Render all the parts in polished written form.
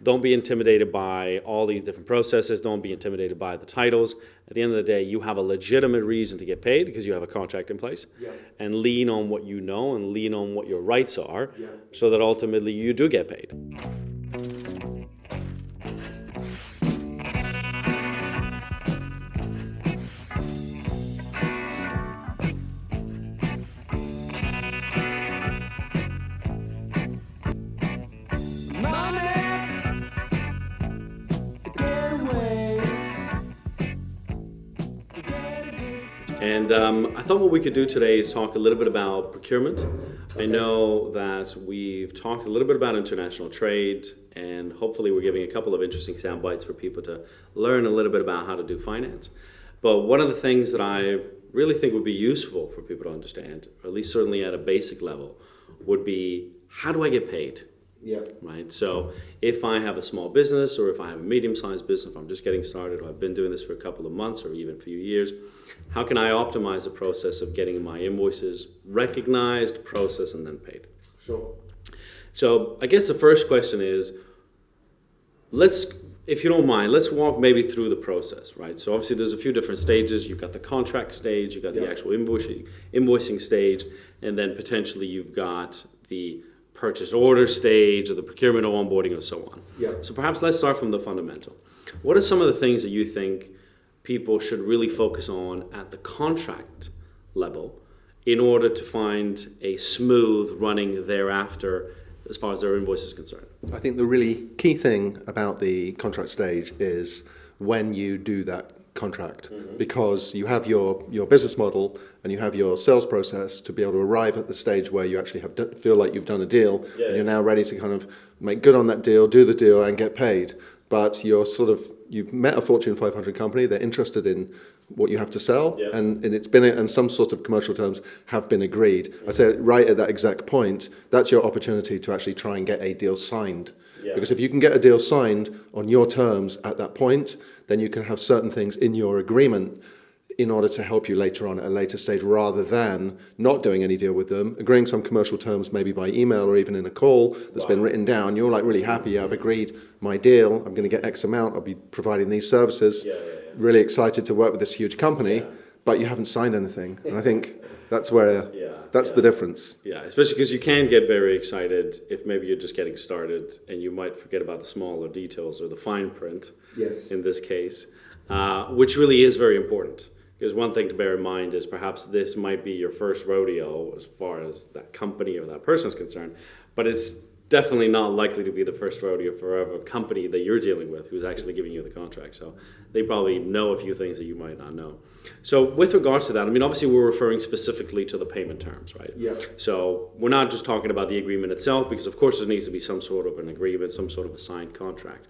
Don't be intimidated by all these different processes. Don't be intimidated by the titles. At the end of the day, you have a legitimate reason to get paid because you have a contract in place. Yeah. And lean on what you know and lean on what your rights are, Yeah. so that ultimately you do get paid. And I thought what we could do today is talk a little bit about procurement. I know that we've talked a little bit about international trade, and hopefully we're giving a couple of interesting sound bites for people to learn a little bit about how to do finance. But one of the things that I really think would be useful for people to understand, or at least certainly at a basic level, would be, how do I get paid? Yeah. Right. So if I have a small business, or if I have a medium-sized business, if I'm just getting started, or I've been doing this for a couple of months or even a few years, how can I optimize the process of getting my invoices recognized, processed, and then paid? Sure. So I guess the first question is, if you don't mind, let's walk maybe through the process, right? So obviously there's a few different stages. You've got the contract stage, you've got the actual invoicing stage, and then potentially you've got the purchase order stage, or the procurement or onboarding, or so on. Yeah. So perhaps let's start from the fundamental. What are some of the things that you think people should really focus on at the contract level in order to find a smooth running thereafter as far as their invoice is concerned? I think the really key thing about the contract stage is when you do that contract, because you have your business model and you have your sales process to be able to arrive at the stage where you actually feel like you've done a deal, and you're now ready to kind of make good on that deal, do the deal, and get paid. But you've met a Fortune 500 company, they're interested in what you have to sell, and it's been, and some sort of commercial terms have been agreed. I'd say right at that exact point, that's your opportunity to actually try and get a deal signed. Because if you can get a deal signed on your terms at that point, then you can have certain things in your agreement in order to help you later on at a later stage, rather than not doing any deal with them, agreeing some commercial terms maybe by email or even in a call that's been written down. You're like really happy, I've agreed my deal, I'm going to get X amount, I'll be providing these services, really excited to work with this huge company, but you haven't signed anything. And I think that's where, that's the difference. Yeah, especially because you can get very excited if maybe you're just getting started and you might forget about the smaller details or the fine print, in this case, which really is very important. Because one thing to bear in mind is perhaps this might be your first rodeo as far as that company or that person is concerned, but it's definitely not likely to be the first rodeo for a company that you're dealing with who's actually giving you the contract. So they probably know a few things that you might not know. So with regards to that, I mean, obviously we're referring specifically to the payment terms, right? Yeah. So we're not just talking about the agreement itself, because of course there needs to be some sort of an agreement, some sort of a signed contract.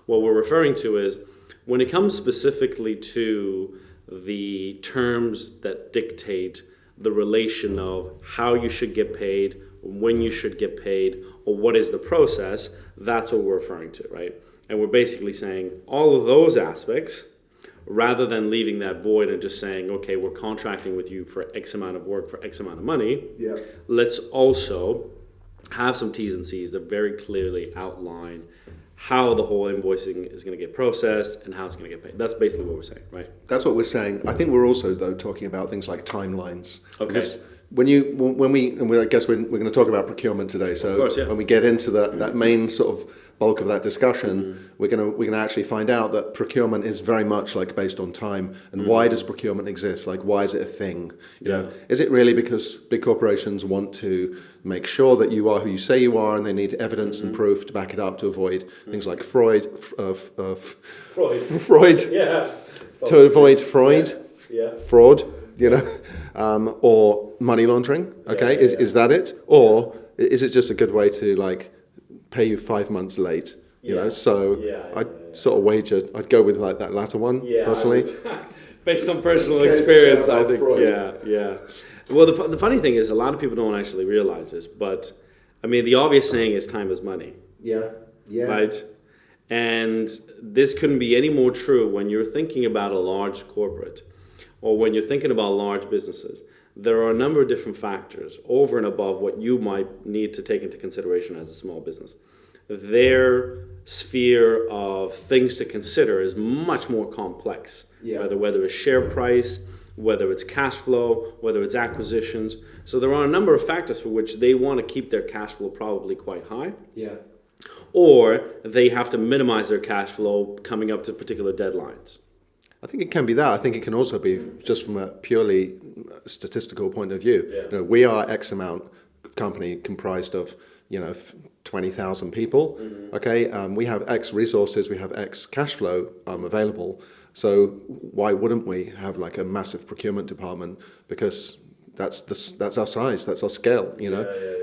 What we're referring to is when it comes specifically to the terms that dictate the relation of how you should get paid, when you should get paid, or what is the process, that's what we're referring to, right? And we're basically saying all of those aspects, rather than leaving that void and just saying, okay, we're contracting with you for X amount of work for X amount of money, let's also have some T's and C's that very clearly outline how the whole invoicing is going to get processed and how it's going to get paid. That's basically what we're saying, right? That's what we're saying. I think we're also, though, talking about things like timelines. Okay. Because I guess we're going to talk about procurement today. So of course, when we get into that main sort of bulk of that discussion, we're going to actually find out that procurement is very much like based on time. And why does procurement exist? Like, why is it a thing? You know, is it really because big corporations want to make sure that you are who you say you are, and they need evidence and proof to back it up to avoid things like Freud. To avoid fraud, you know, or money laundering. Okay, is that it, or is it just a good way to like pay you 5 months late? You know, so I'd sort of wager I'd go with like that latter one personally. Based on personal experience, I think. Well, the funny thing is, a lot of people don't actually realize this, but I mean, the obvious saying is time is money. Right? And this couldn't be any more true when you're thinking about a large corporate or when you're thinking about large businesses. There are a number of different factors over and above what you might need to take into consideration as a small business. their sphere of things to consider is much more complex. Yeah. Whether it's share price, whether it's cash flow, whether it's acquisitions. So there are a number of factors for which they want to keep their cash flow probably quite high, Yeah. or they have to minimize their cash flow coming up to particular deadlines. I think it can be that. I think it can also be just from a purely statistical point of view. Yeah. You know, we are X amount company comprised of 20,000 people. Mm-hmm. Okay, we have X resources, we have X cash flow available. So why wouldn't we have like a massive procurement department? Because that's our size, that's our scale.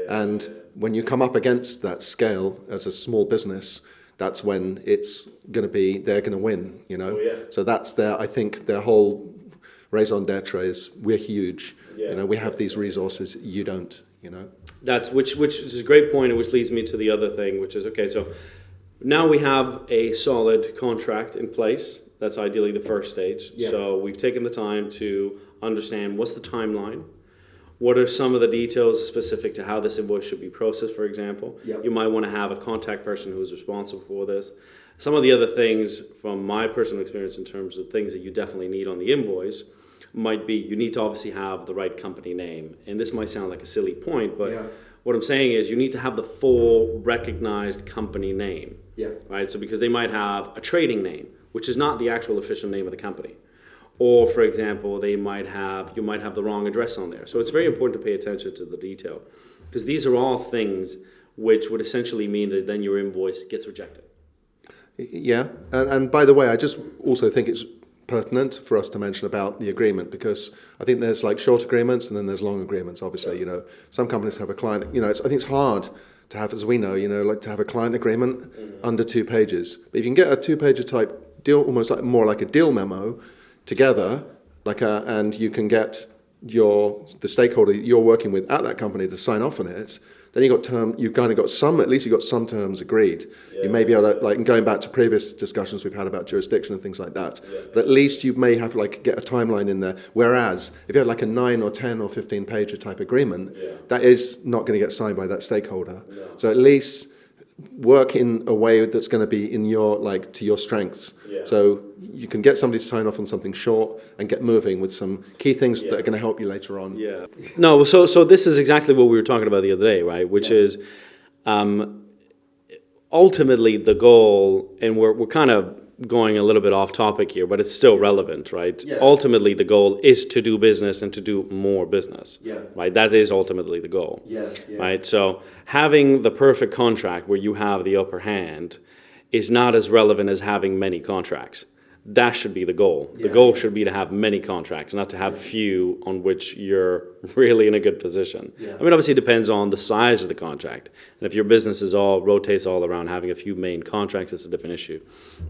And when you come up against that scale as a small business, that's when it's going to be, they're going to win, Oh, yeah. So that's I think their whole raison d'etre is we're huge. Yeah. We have these resources, you don't, That's which is a great point, and which leads me to the other thing, which is, okay, so now we have a solid contract in place. That's ideally the first stage. Yeah. So we've taken the time to understand what's the timeline. What are some of the details specific to how this invoice should be processed, for example? Yep. You might want to have a contact person who is responsible for this. Some of the other things from my personal experience in terms of things that you definitely need on the invoice might be you need to obviously have the right company name. And this might sound like a silly point, but Yeah. what I'm saying is you need to have the full recognized company name. Yeah. Right? So because they might have a trading name, which is not the actual official name of the company. Or, for example, you might have the wrong address on there. So it's very important to pay attention to the detail, because these are all things which would essentially mean that then your invoice gets rejected. Yeah, and by the way, I just also think it's pertinent for us to mention about the agreement, because I think there's like short agreements and then there's long agreements. Obviously, some companies have a client. I think it's hard to have, as we know, like to have a client agreement under 2 pages. But if you can get a 2-page type deal, almost like more like a deal memo together, and you can get the stakeholder you're working with at that company to sign off on it, then you've kind of got some, at least you've got some terms agreed. Yeah. You may be able to, like, going back to previous discussions we've had about jurisdiction and things like that, Yeah. but at least you may have get a timeline in there. Whereas if you had like a 9 or 10 or 15 page type agreement, Yeah. that is not going to get signed by that stakeholder. No. So at least work in a way that's going to be in your, to your strengths. Yeah. So you can get somebody to sign off on something short and get moving with some key things Yeah. that are going to help you later on. Yeah. No, so this is exactly what we were talking about the other day, right? Which is ultimately the goal, and we're kind of going a little bit off topic here, but it's still relevant, right? Yeah. Ultimately, the goal is to do business and to do more business. Yeah. Right? That is ultimately the goal. Yeah. Right? So having the perfect contract where you have the upper hand is not as relevant as having many contracts. That should be the goal. The Yeah. goal should be to have many contracts, not to have few on which you're really in a good position. Yeah. I mean, obviously it depends on the size of the contract. And if your business rotates all around having a few main contracts, it's a different issue.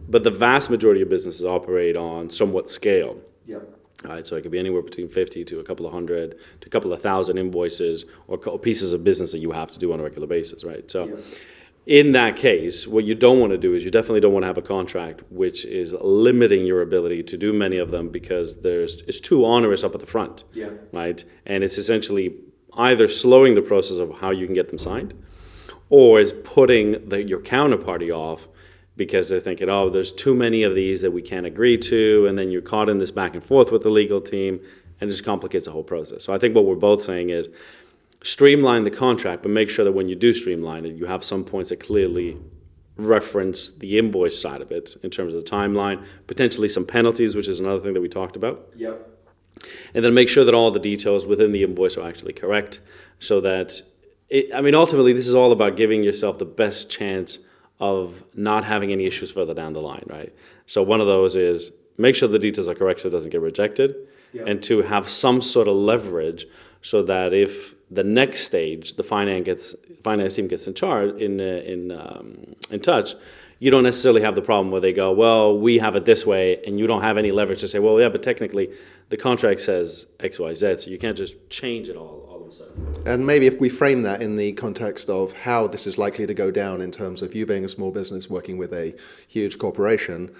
But the vast majority of businesses operate on somewhat scale. Yeah. All right, so it could be anywhere between 50 to a couple of hundred to a couple of thousand invoices or pieces of business that you have to do on a regular basis, right? So Yeah. in that case, what you don't want to do is you definitely don't want to have a contract which is limiting your ability to do many of them because it's too onerous up at the front, Yeah. right? And it's essentially either slowing the process of how you can get them signed, or is putting your counterparty off because they're thinking, oh, there's too many of these that we can't agree to, and then you're caught in this back and forth with the legal team, and it just complicates the whole process. So I think what we're both saying is streamline the contract, but make sure that when you do streamline it, you have some points that clearly reference the invoice side of it in terms of the timeline, potentially some penalties, which is another thing that we talked about. Yeah. And then make sure that all the details within the invoice are actually correct so that, ultimately this is all about giving yourself the best chance of not having any issues further down the line, right? So one of those is make sure the details are correct so it doesn't get rejected, Yeah. and to have some sort of leverage so that if the next stage, the finance team gets in touch, you don't necessarily have the problem where they go, well, we have it this way, and you don't have any leverage to say, well, yeah, but technically the contract says X, Y, Z, so you can't just change it all want to say. And maybe if we frame that in the context of how this is likely to go down in terms of you being a small business working with a huge corporation,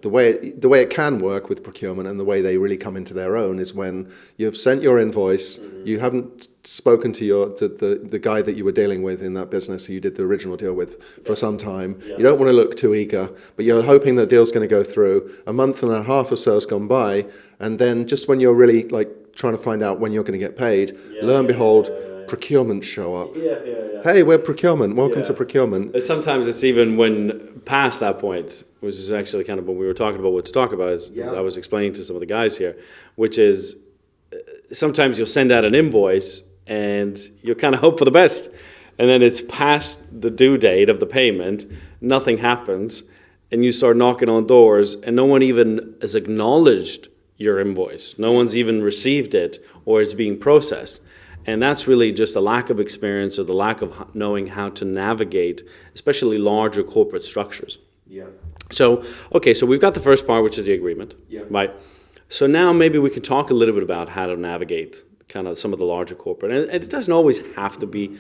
the way it can work with procurement and the way they really come into their own is when you've sent your invoice, you haven't spoken to the guy that you were dealing with in that business who you did the original deal with for some time. You don't want to look too eager, but you're hoping the deal's going to go through. A month and a half or so has gone by, and then just when you're really like trying to find out when you're going to get paid, lo and behold, procurement show up. Hey, we're procurement. Welcome to procurement. Sometimes it's even when past that point, which is actually kind of when we were talking about what to talk about, as I was explaining to some of the guys here, which is sometimes you'll send out an invoice and you kind of hope for the best. And then it's past the due date of the payment, nothing happens, and you start knocking on doors and no one even has acknowledged your invoice. No one's even received it or it's being processed. And that's really just a lack of experience or the lack of knowing how to navigate, especially larger corporate structures. So we've got the first part, which is the agreement, right? So now maybe we can talk a little bit about how to navigate kind of some of the larger corporate. And it doesn't always have to be,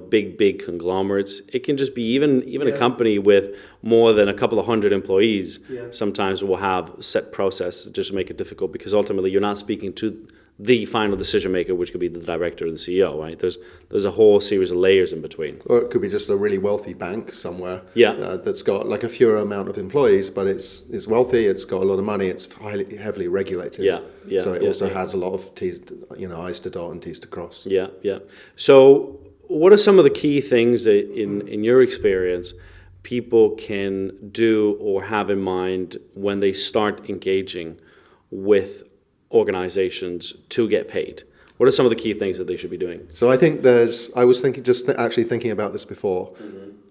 big conglomerates. It can just be even a company with more than a couple of hundred employees. Sometimes will have set process just to make it difficult because ultimately you're not speaking to the final decision maker, which could be the director or the CEO, right? There's a whole series of layers in between. Or it could be just a really wealthy bank somewhere that's got like a fewer amount of employees, but it's wealthy, it's got a lot of money, it's heavily regulated. So it also has a lot of T's, I's to dot and T's to cross. So what are some of the key things that in your experience people can do or have in mind when they start engaging with organizations to get paid? What are some of the key things that they should be doing? So I think I was actually thinking about this before,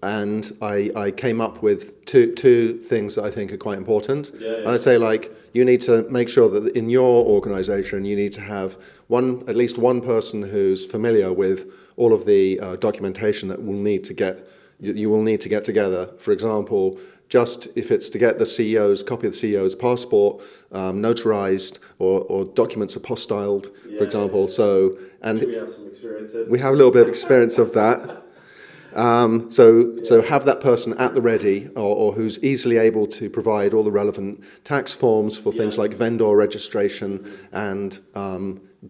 and I came up with two things that I think are quite important. And I'd say you need to make sure that in your organization you need to have at least one person who's familiar with all of the documentation that you will need to get together. For example, just if it's to get the copy of the CEO's passport notarized or documents apostilled, for example. So, and we have some experience in. We have a little bit of experience of that. So have that person at the ready or who's easily able to provide all the relevant tax forms for things like vendor registration and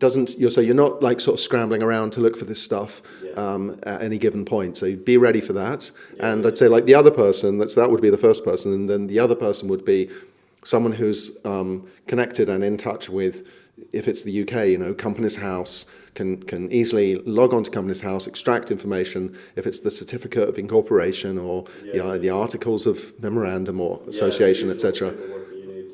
so you're not like sort of scrambling around to look for this stuff at any given point. So be ready for that. And I'd say like the other person, that would be the first person, and then the other person would be someone who's connected and in touch with, if it's the UK, Companies House, can easily log on to Companies House, extract information, if it's the certificate of incorporation or the articles of memorandum or association, etc.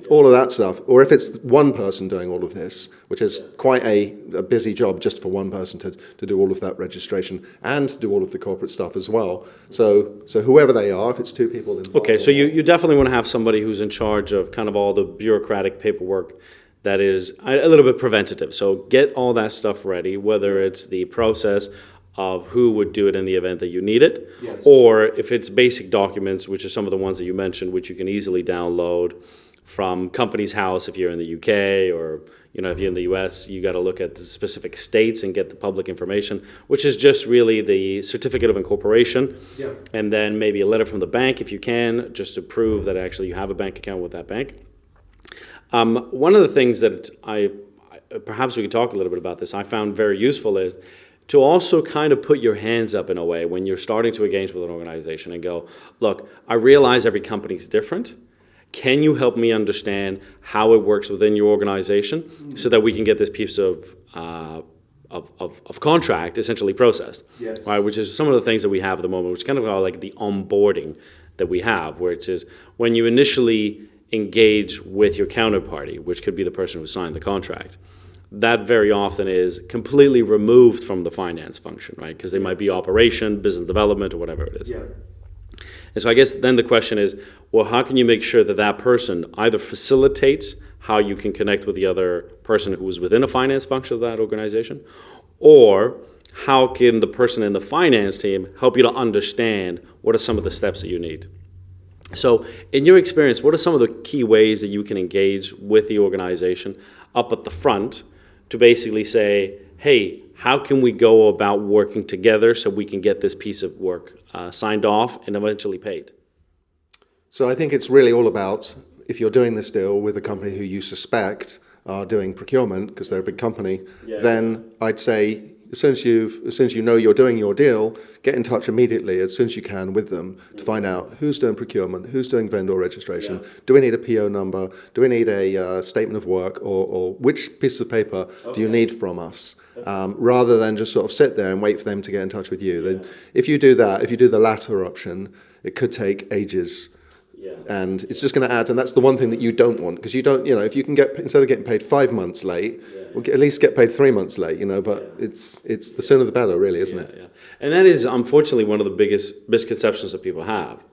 All of that stuff. Or if it's one person doing all of this, which is quite a busy job just for one person to do all of that registration and do all of the corporate stuff as well. So whoever they are, if it's two people involved. Okay, so you definitely want to have somebody who's in charge of kind of all the bureaucratic paperwork that is a little bit preventative. So get all that stuff ready, whether it's the process of who would do it in the event that you need it, or if it's basic documents, which are some of the ones that you mentioned, which you can easily download from Companies House if you're in the UK, or if you're in the US, you got to look at the specific states and get the public information, which is just really the certificate of incorporation, and then maybe a letter from the bank if you can, just to prove that actually you have a bank account with that bank. One of the things that perhaps we could talk a little bit about this, I found very useful is to also kind of put your hands up in a way when you're starting to engage with an organization and go, look, I realize every company is different. Can you help me understand how it works within your organization so that we can get this piece of contract essentially processed? Right, which is some of the things that we have at the moment, which kind of are like the onboarding that we have, where it says when you initially engage with your counterparty, which could be the person who signed the contract, that very often is completely removed from the finance function, right? Because they might be operation, business development, or whatever it is. And so I guess then the question is, well, how can you make sure that that person either facilitates how you can connect with the other person who is within a finance function of that organization, or how can the person in the finance team help you to understand what are some of the steps that you need? So in your experience, what are some of the key ways that you can engage with the organization up at the front to basically say, hey, how can we go about working together so we can get this piece of work signed off and eventually paid? So I think it's really all about, if you're doing this deal with a company who you suspect are doing procurement, because they're a big company, then I'd say, as soon as you know you're doing your deal, get in touch immediately as soon as you can with them to find out who's doing procurement, who's doing vendor registration, do we need a PO number, do we need a statement of work, or which piece of paper do you need from us, rather than just sort of sit there and wait for them to get in touch with you. Then if you do that, if you do the latter option, it could take ages. And it's just going to add, and that's the one thing that you don't want, because you don't, if you can get, instead of getting paid 5 months late, at least get paid 3 months late, but it's the sooner the better, really, isn't it? Yeah. And that is unfortunately one of the biggest misconceptions that people have,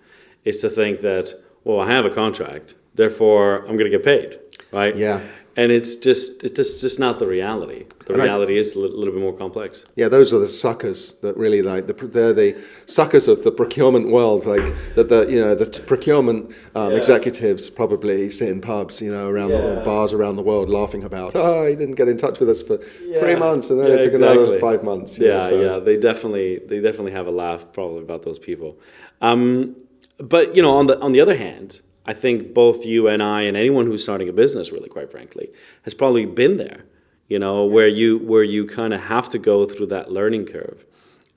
is to think that, well, I have a contract, therefore I'm going to get paid, right? Yeah. And it's just not the reality. The reality is a little bit more complex. Yeah, those are the suckers that really they're the suckers of the procurement world, like the procurement executives probably sit in pubs, around the bars around the world laughing about, he didn't get in touch with us for 3 months and then it took another 5 months. They definitely have a laugh probably about those people. But on the other hand, I think both you and I and anyone who's starting a business, really, quite frankly, has probably been there, where you kind of have to go through that learning curve,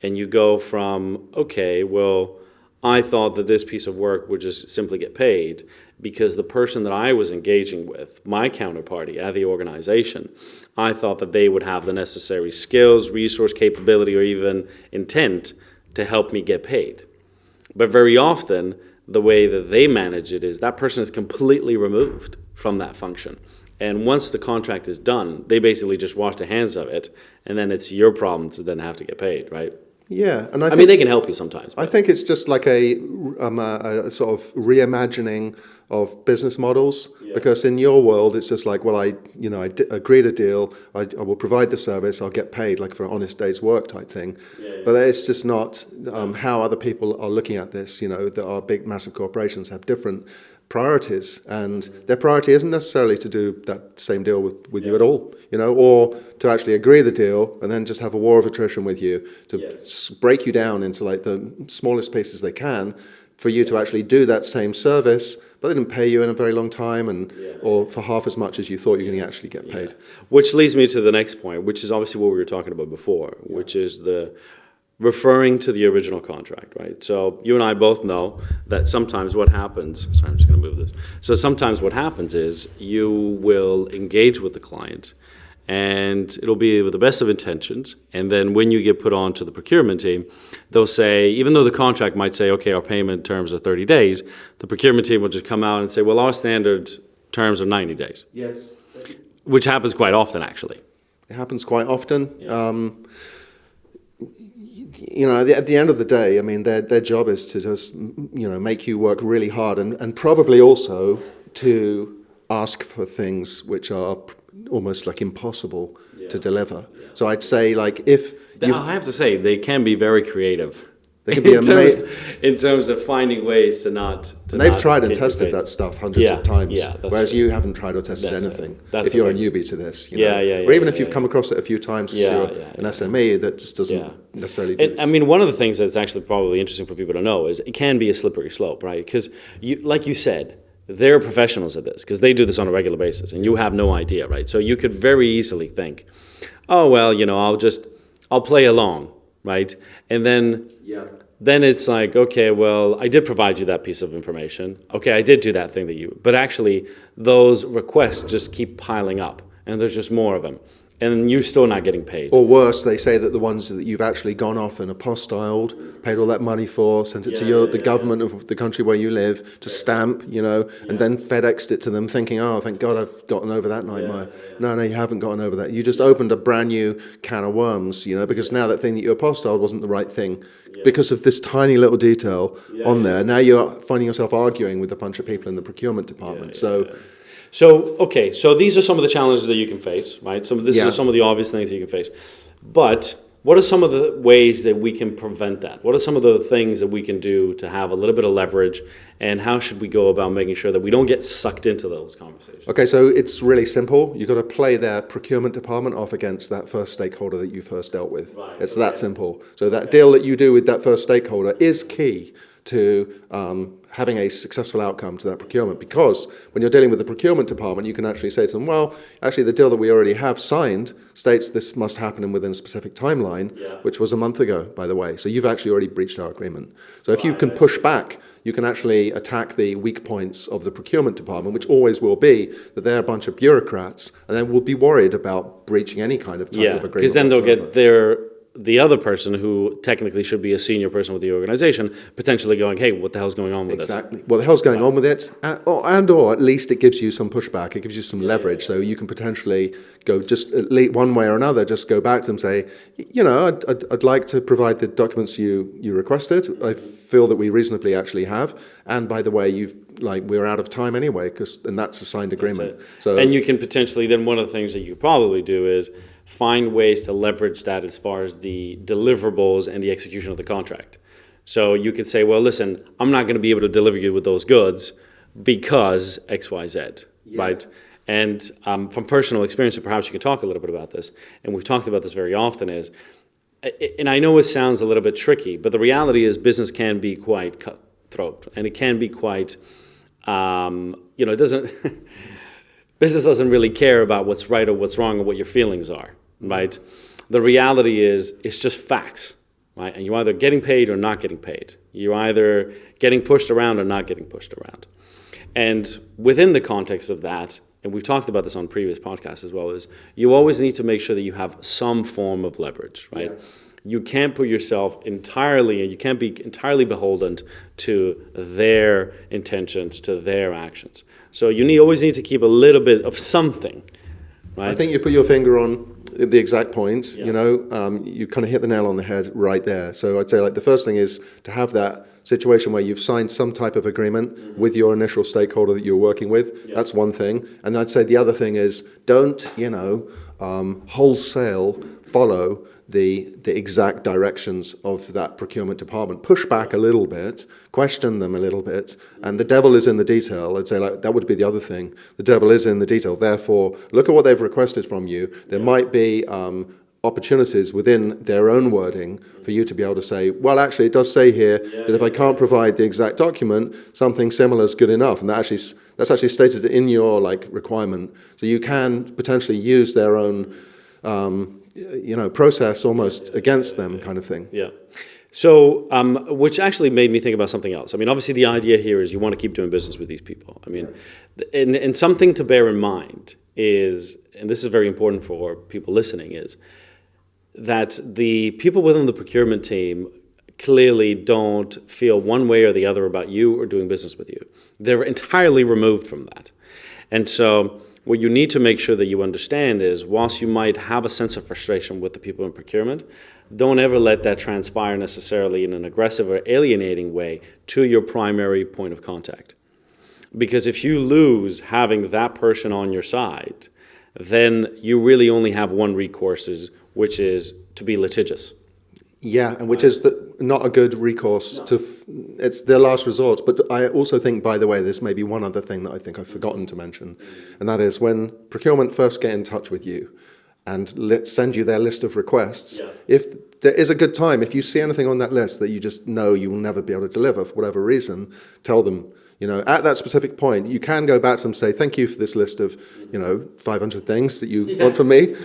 and you go from, okay, well, I thought that this piece of work would just simply get paid because the person that I was engaging with, my counterparty at the organization, I thought that they would have the necessary skills, resource, capability, or even intent to help me get paid. But very often, the way that they manage it is that person is completely removed from that function. And once the contract is done, they basically just wash their hands of it, and then it's your problem to then have to get paid, right? Yeah, and I mean, they can help you sometimes. I think it's just like a sort of reimagining of business models, because in your world it's just like, well, I agreed a deal, I will provide the service, I'll get paid, like for an honest day's work type thing. But it's just not how other people are looking at this. That our big, massive corporations have different priorities, and their priority isn't necessarily to do that same deal with you at all, or to actually agree the deal and then just have a war of attrition with you to break you down into like the smallest pieces they can for you to actually do that same service, but they didn't pay you in a very long time, or for half as much as you thought you were going to actually get paid. Which leads me to the next point, which is obviously what we were talking about before, which is the referring to the original contract, right? So you and I both know that sometimes what happens, sorry, I'm just going to move this. So sometimes what happens is you will engage with the client, and it'll be with the best of intentions, and then when you get put on to the procurement team, they'll say, even though the contract might say, okay, our payment terms are 30 days, the procurement team will just come out and say, well, our standard terms are 90 days. Yes. Which happens quite often, actually. It happens quite often. At the end of the day, I mean, their job is to just, make you work really hard, and probably also to ask for things which are almost like impossible to deliver. So I'd say, like, I have to say, they can be very creative. They can be amazing in terms of finding ways to not. They've tried and tested that stuff hundreds of times, whereas true. You haven't tried or tested anything. That's if you're a newbie to this, or even if you've come across it a few times as you're an SME, that just doesn't necessarily do this. I mean, one of the things that's actually probably interesting for people to know is it can be a slippery slope, right? Because, like you said, they're professionals at this because they do this on a regular basis, and you have no idea, right? So you could very easily think, oh, well, I'll play along, right? And then it's like, okay, well, I did provide you that piece of information. Okay, I did do that thing but actually those requests just keep piling up, and there's just more of them. And you're still not getting paid. Or worse, they say that the ones that you've actually gone off and apostilled, paid all that money for, sent it to the government of the country where you live to stamp, and then FedExed it to them thinking, oh, thank God I've gotten over that nightmare. No, you haven't gotten over that. You just opened a brand new can of worms, because now that thing that you apostilled wasn't the right thing. Because of this tiny little detail on there, now you're finding yourself arguing with a bunch of people in the procurement department. So, these are some of the challenges that you can face, right? These are some of the obvious things that you can face. But what are some of the ways that we can prevent that? What are some of the things that we can do to have a little bit of leverage, and how should we go about making sure that we don't get sucked into those conversations? Okay, so it's really simple. You've got to play their procurement department off against that first stakeholder that you first dealt with. Right. It's that simple. So that deal that you do with that first stakeholder is key to having a successful outcome to that procurement, because when you're dealing with the procurement department, you can actually say to them, well, actually the deal that we already have signed states this must happen within a specific timeline, which was a month ago, by the way. So you've actually already breached our agreement. So if you can push back, you can actually attack the weak points of the procurement department, which always will be that they're a bunch of bureaucrats and they will be worried about breaching any kind of type of agreement. Because then they'll whatsoever. get the other person who technically should be a senior person with the organization potentially going, hey, what the hell's going on with this? Exactly. What the hell's going on with it? Or at least it gives you some pushback. It gives you some leverage. So you can potentially go just at least one way or another, just go back to them and say, I'd like to provide the documents you requested. I feel that we reasonably actually have. And by the way, we're out of time anyway, and that's a signed agreement. So, and you can potentially, then one of the things that you could probably do is find ways to leverage that as far as the deliverables and the execution of the contract. So you could say, well, listen, I'm not going to be able to deliver you with those goods because X, Y, Z, right? And from personal experience, and perhaps you could talk a little bit about this, and we've talked about this very often, and I know it sounds a little bit tricky, but the reality is business can be quite cutthroat, and it can be quite, it doesn't... Business doesn't really care about what's right or what's wrong or what your feelings are, right? The reality is it's just facts, right? And you're either getting paid or not getting paid. You're either getting pushed around or not getting pushed around. And within the context of that, and we've talked about this on previous podcasts as well, is you always need to make sure that you have some form of leverage, right? Yeah. You can't put yourself entirely, and you can't be entirely beholden to their intentions, to their actions. So you always need to keep a little bit of something, right? I think you put your finger on the exact point. You kind of hit the nail on the head right there. So I'd say the first thing is to have that situation where you've signed some type of agreement with your initial stakeholder that you're working with. Yeah. That's one thing. And I'd say the other thing is don't, wholesale follow the exact directions of that procurement department. Push back a little bit, question them a little bit, and the devil is in the detail. I'd say that would be the other thing. The devil is in the detail. Therefore, look at what they've requested from you. There might be opportunities within their own wording for you to be able to say, well, actually, it does say here that if I can't provide the exact document, something similar is good enough, and that's actually stated in your requirement. So you can potentially use their own process almost against them kind of thing. Yeah. So, which actually made me think about something else. I mean, obviously the idea here is you want to keep doing business with these people. I mean, and something to bear in mind is, and this is very important for people listening, is that the people within the procurement team clearly don't feel one way or the other about you or doing business with you. They're entirely removed from that. And so what you need to make sure that you understand is, whilst you might have a sense of frustration with the people in procurement, don't ever let that transpire necessarily in an aggressive or alienating way to your primary point of contact. Because if you lose having that person on your side, then you really only have one recourse, which is to be litigious. Yeah, and which is not a good recourse. It's their last resort. But I also think, by the way, there's maybe one other thing that I think I've forgotten to mention, and that is when procurement first get in touch with you and send you their list of requests, if there is a good time, if you see anything on that list that you just know you will never be able to deliver for whatever reason, tell them. At that specific point, you can go back to them and say, thank you for this list of, 500 things that you want from me,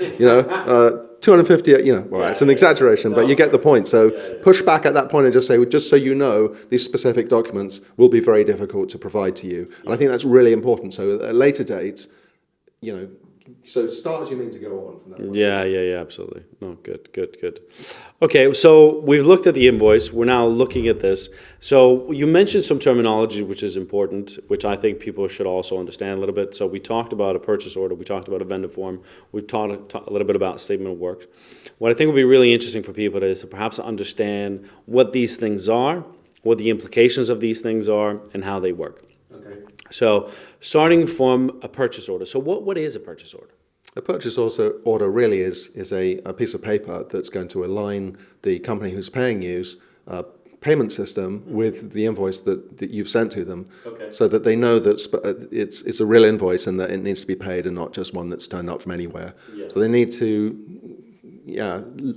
250, it's an exaggeration, but you get the point. So push back at that point and just say, just so you know, these specific documents will be very difficult to provide to you. And I think that's really important. So at a later date, so start as you mean to go on from that point. Yeah, absolutely. No, good. Okay, so we've looked at the invoice. We're now looking at this. So you mentioned some terminology which is important, which I think people should also understand a little bit. So we talked about a purchase order. We talked about a vendor form. We talked a little bit about statement of work. What I think would be really interesting for people is to perhaps understand what these things are, what the implications of these things are, and how they work. So starting from a purchase order. So what is a purchase order? A purchase order really is a piece of paper that's going to align the company who's paying you's payment system with the invoice that you've sent to them, Okay. so that they know that it's a real invoice and that it needs to be paid and not just one that's turned up from anywhere. Yeah. So they need to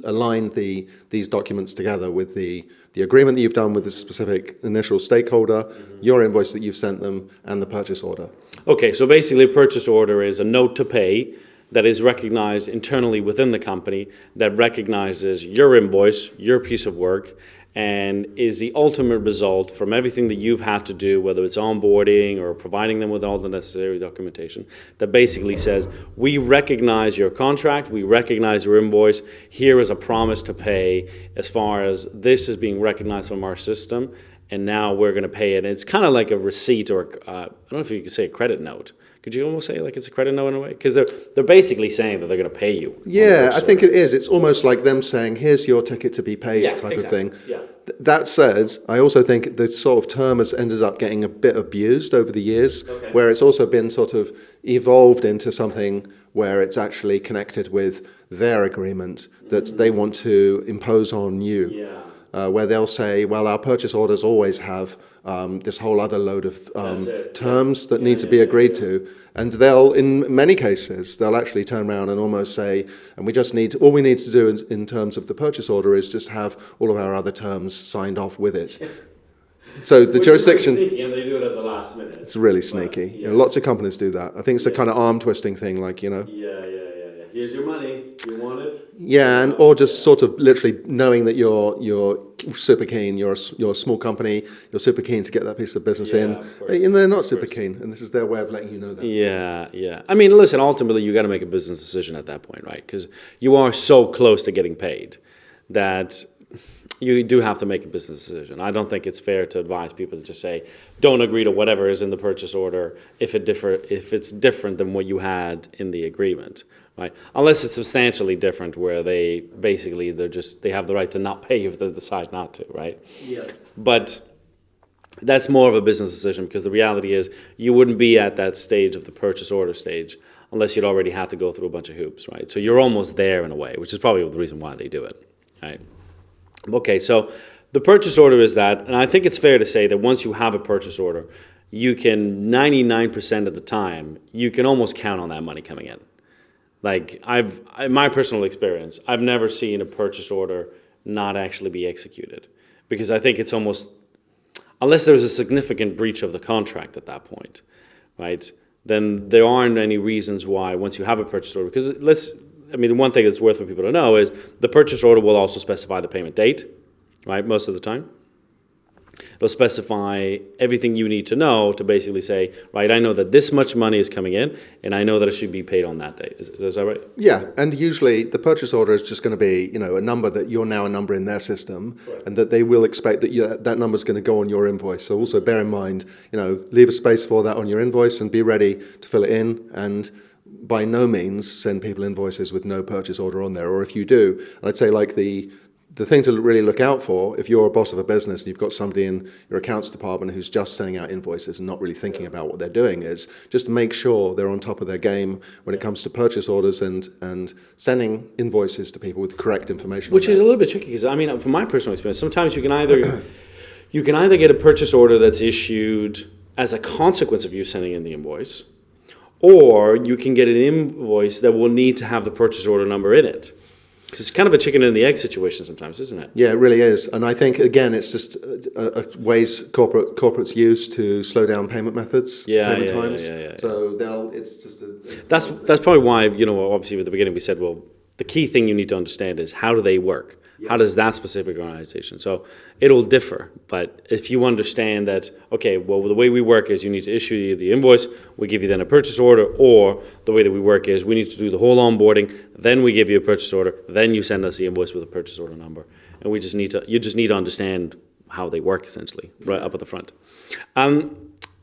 align these documents together with the agreement that you've done with the specific initial stakeholder, your invoice that you've sent them, and the purchase order. Okay, so basically a purchase order is a note to pay that is recognized internally within the company, that recognizes your invoice, your piece of work, and is the ultimate result from everything that you've had to do, whether it's onboarding or providing them with all the necessary documentation, that basically says, we recognize your contract, we recognize your invoice, here is a promise to pay as far as this is being recognized from our system, and now we're going to pay it. And it's kind of like a receipt, or I don't know if you could say a credit note. Could you almost say like it's a credit note in a way? Because they're basically saying that they're going to pay you. Yeah, I think it is. It's almost like them saying, here's your ticket to be paid type exactly. of thing. Yeah. That said, I also think the sort of term has ended up getting a bit abused over the years, where it's also been sort of evolved into something where it's actually connected with their agreement that they want to impose on you. Yeah. Where they'll say, well, our purchase orders always have this whole other load of terms that need to be agreed to. And they'll, in many cases, they'll actually turn around and almost say, and all we need to do in terms of the purchase order is just have all of our other terms signed off with it. So the jurisdiction... Is sneaky, and they do it at the last minute. It's really sneaky. But, You know, lots of companies do that. I think it's a kind of arm twisting thing, like, Yeah. Here's your money. You want it? Yeah, and or just sort of literally knowing that you're super keen, you're a small company, you're super keen to get that piece of business in, of course. and they're not super keen, and this is their way of letting you know that. Yeah. I mean, listen, ultimately, you got to make a business decision at that point, right? Because you are so close to getting paid that you do have to make a business decision. I don't think it's fair to advise people to just say, don't agree to whatever is in the purchase order if it's different than what you had in the agreement, right? Unless it's substantially different, where they have the right to not pay you if they decide not to, right? Yeah. But that's more of a business decision, because the reality is you wouldn't be at that stage of the purchase order stage unless you'd already had to go through a bunch of hoops, right? So you're almost there in a way, which is probably the reason why they do it, right? Okay, so the purchase order is that, and I think it's fair to say that once you have a purchase order, you can 99% of the time, you can almost count on that money coming in. Like in my personal experience, I've never seen a purchase order not actually be executed, because I think it's almost, unless there's a significant breach of the contract at that point, right? Then there aren't any reasons why, once you have a purchase order, because the one thing that's worth for people to know is the purchase order will also specify the payment date, right, most of the time. It'll specify everything you need to know to basically say, right, I know that this much money is coming in, and I know that it should be paid on that date. Is that right? Yeah, and usually the purchase order is just going to be, a number that you're now a number in their system, right, and that they will expect that that number is going to go on your invoice. So also bear in mind, leave a space for that on your invoice and be ready to fill it in, and by no means send people invoices with no purchase order on there. Or if you do, I'd say like the thing to really look out for, if you're a boss of a business and you've got somebody in your accounts department who's just sending out invoices and not really thinking about what they're doing, is just make sure they're on top of their game when it comes to purchase orders and sending invoices to people with the correct information. Which is a little bit tricky, because from my personal experience, sometimes you can either get a purchase order that's issued as a consequence of you sending in the invoice, or you can get an invoice that will need to have the purchase order number in it. Because it's kind of a chicken and the egg situation sometimes, isn't it? Yeah, it really is. And I think, again, it's just ways corporates use to slow down payment methods, payment times. So it's just That's probably why, obviously at the beginning we said, well, the key thing you need to understand is, how do they work? Yeah. How does that specific organization? So it'll differ, but if you understand that, okay, well, the way we work is you need to issue you the invoice, we give you then a purchase order, or the way that we work is we need to do the whole onboarding, then we give you a purchase order, then you send us the invoice with a purchase order number. And you just need to understand how they work, essentially, right up at the front.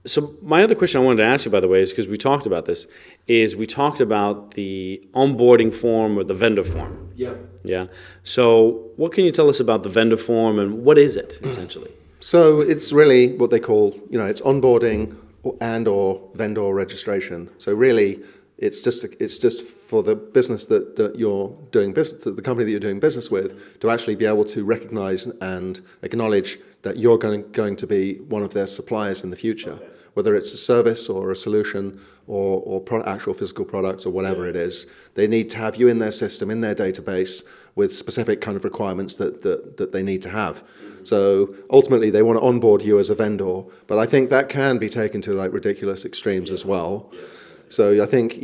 So my other question I wanted to ask you, by the way, is because we talked about this, is we talked about the onboarding form or the vendor form. Yeah. Yeah. So what can you tell us about the vendor form, and what is it, essentially? So it's really what they call, it's onboarding or vendor registration. So really, It's just for the business that you're doing business, the company that you're doing business with, to actually be able to recognize and acknowledge that you're going to be one of their suppliers in the future, whether it's a service or a solution or actual physical product or whatever it is. They need to have you in their system, in their database, with specific kind of requirements that they need to have. So ultimately, they want to onboard you as a vendor, but I think that can be taken to like ridiculous extremes as well. So I think,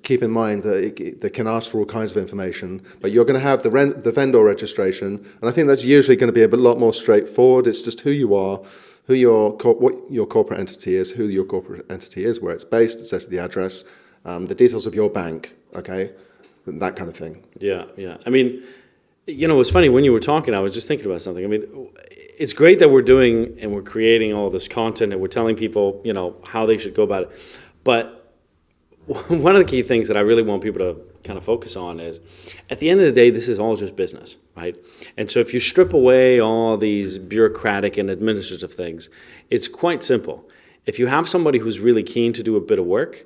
keep in mind that they can ask for all kinds of information, but you're going to have the vendor registration, and I think that's usually going to be a lot more straightforward. It's just who you are, what your corporate entity is, who your corporate entity is, where it's based, etc., the address, the details of your bank, okay, that kind of thing. Yeah. I mean, it's funny, when you were talking, I was just thinking about something. I mean, it's great that we're doing and we're creating all this content and we're telling people, how they should go about it. But one of the key things that I really want people to kind of focus on is, at the end of the day, this is all just business, right? And so if you strip away all these bureaucratic and administrative things, it's quite simple. If you have somebody who's really keen to do a bit of work,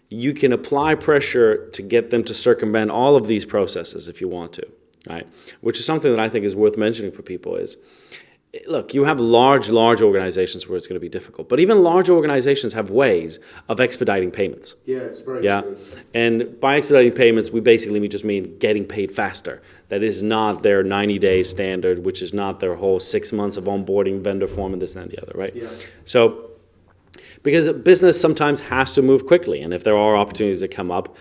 you can apply pressure to get them to circumvent all of these processes if you want to, right? Which is something that I think is worth mentioning for people is, look, you have large organizations where it's going to be difficult, but even large organizations have ways of expediting payments. Yeah, it's very true. And by expediting payments, we basically just mean getting paid faster. That is not their 90-day standard, which is not their whole 6 months of onboarding vendor form and this and the other, right? Yeah. So, because business sometimes has to move quickly, and if there are opportunities that come up,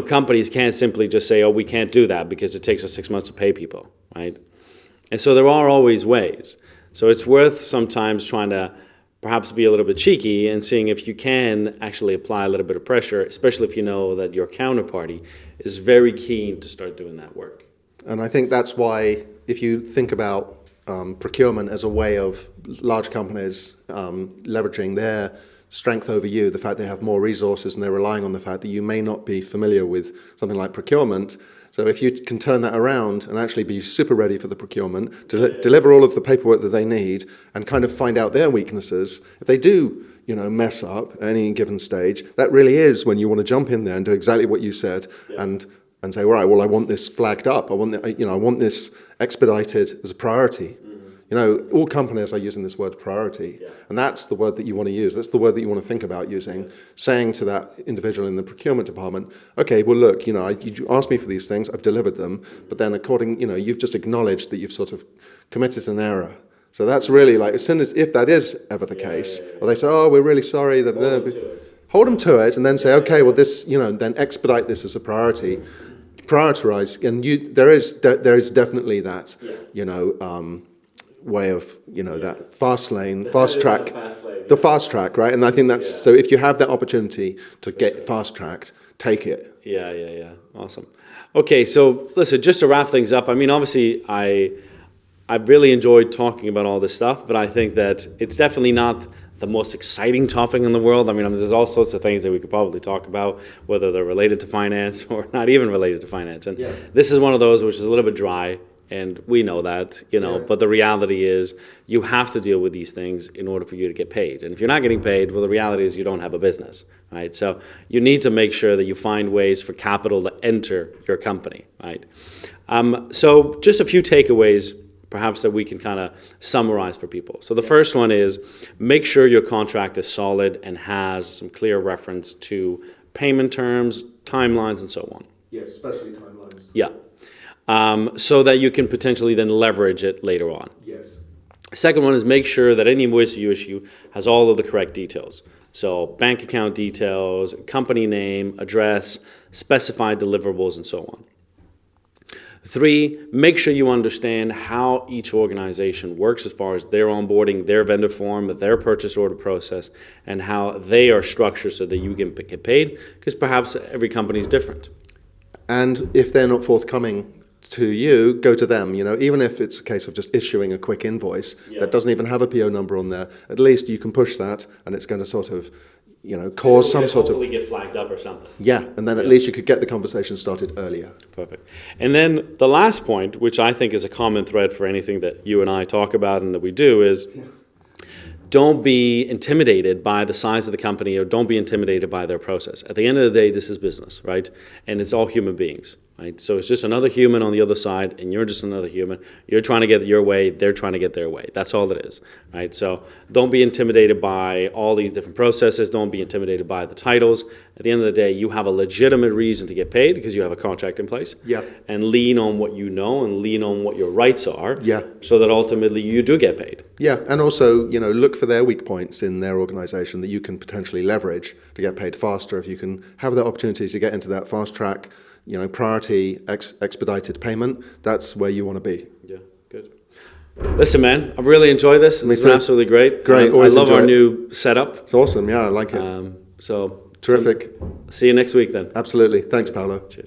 companies can't simply just say, oh, we can't do that because it takes us 6 months to pay people, right? And so there are always ways. So it's worth sometimes trying to perhaps be a little bit cheeky and seeing if you can actually apply a little bit of pressure, especially if you know that your counterparty is very keen to start doing that work. And I think that's why, if you think about procurement as a way of large companies leveraging their strength over you, the fact they have more resources and they're relying on the fact that you may not be familiar with something like procurement. So if you can turn that around and actually be super ready for the procurement, deliver all of the paperwork that they need and kind of find out their weaknesses, if they do, mess up at any given stage, that really is when you want to jump in there and do exactly what you said and say, all right, well, I want this flagged up. I want this expedited as a priority. All companies are using this word priority, and that's the word that you want to use. That's the word that you want to think about using, saying to that individual in the procurement department, okay, well, look, you asked me for these things, I've delivered them, but then you've just acknowledged that you've sort of committed an error. So that's really like, as soon as, if that is ever the case, or they say, oh, we're really sorry, hold them to it, and then say, okay, well, this, then expedite this as a priority, prioritize, and there is definitely that, way of that fast lane, fast track, the fast track, right? And I think that's so. If you have that opportunity to get fast tracked, take it. Yeah. Awesome. Okay, so listen, just to wrap things up. I mean, obviously, I really enjoyed talking about all this stuff, but I think that it's definitely not the most exciting topic in the world. I mean, there's all sorts of things that we could probably talk about, whether they're related to finance or not even related to finance. And this is one of those which is a little bit dry. And we know that, but the reality is you have to deal with these things in order for you to get paid. And if you're not getting paid, well, the reality is you don't have a business, right? So you need to make sure that you find ways for capital to enter your company, right? So just a few takeaways, perhaps, that we can kind of summarize for people. So the first one is make sure your contract is solid and has some clear reference to payment terms, timelines, and so on. Yes, especially timelines. Yeah. So that you can potentially then leverage it later on. Yes. Second one is make sure that any invoice you issue has all of the correct details. So bank account details, company name, address, specified deliverables, and so on. 3, make sure you understand how each organization works as far as their onboarding, their vendor form, their purchase order process, and how they are structured so that you can get paid, because perhaps every company is different. And if they're not forthcoming to you, go to them. Even if it's a case of just issuing a quick invoice that doesn't even have a PO number on there, at least you can push that, and it's going to sort of, cause some sort of hopefully get flagged up or something. Yeah, and then at least you could get the conversation started earlier. Perfect. And then the last point, which I think is a common thread for anything that you and I talk about and that we do, is don't be intimidated by the size of the company, or don't be intimidated by their process. At the end of the day, this is business, right? And it's all human beings, right? So it's just another human on the other side, and you're just another human. You're trying to get your way, they're trying to get their way. That's all it is, right? So don't be intimidated by all these different processes. Don't be intimidated by the titles. At the end of the day, you have a legitimate reason to get paid because you have a contract in place. Yeah. And lean on what you know and lean on what your rights are. Yeah. So that ultimately you do get paid. Yeah, and also, look for their weak points in their organization that you can potentially leverage to get paid faster. If you can have that opportunity to get into that fast track, priority expedited payment, that's where you want to be. Yeah, good. Listen, man, I've really enjoyed this. This is absolutely great. Great. I love our new setup. It's awesome. Yeah, I like it. So Terrific. See you next week then. Absolutely. Thanks, Paolo. Cheers.